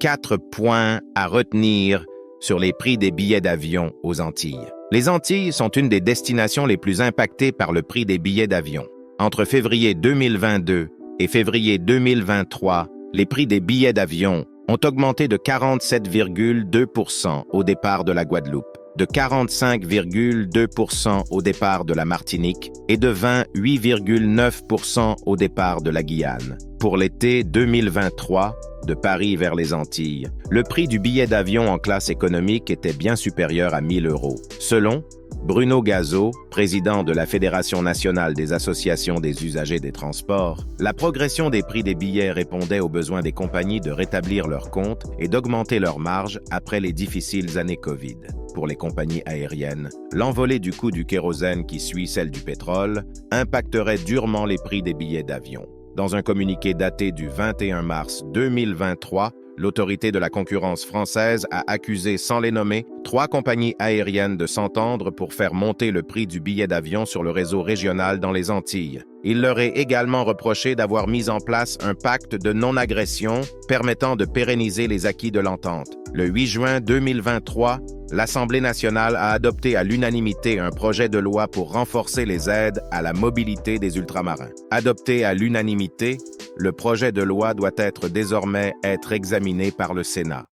4 points à retenir sur les prix des billets d'avion aux Antilles. Les Antilles sont une des destinations les plus impactées par le prix des billets d'avion. Entre février 2022 et février 2023, les prix des billets d'avion ont augmenté de 47,2% au départ de la Guadeloupe, de 45,2% au départ de la Martinique et de 28,9% au départ de la Guyane. Pour l'été 2023, de Paris vers les Antilles, le prix du billet d'avion en classe économique était bien supérieur à 1 000 €. Selon Bruno Gazeau, président de la Fédération nationale des associations des usagers des transports, la progression des prix des billets répondait aux besoins des compagnies de rétablir leurs comptes et d'augmenter leurs marges après les difficiles années Covid. Pour les compagnies aériennes, l'envolée du coût du kérosène qui suit celle du pétrole impacterait durement les prix des billets d'avion. Dans un communiqué daté du 21 mars 2023, l'autorité de la concurrence française a accusé, sans les nommer, 3 compagnies aériennes de s'entendre pour faire monter le prix du billet d'avion sur le réseau régional dans les Antilles. Il leur est également reproché d'avoir mis en place un pacte de non-agression permettant de pérenniser les acquis de l'entente. Le 8 juin 2023, l'Assemblée nationale a adopté à l'unanimité un projet de loi pour renforcer les aides à la mobilité des ultramarins. Adopté à l'unanimité, le projet de loi doit désormais être examiné par le Sénat.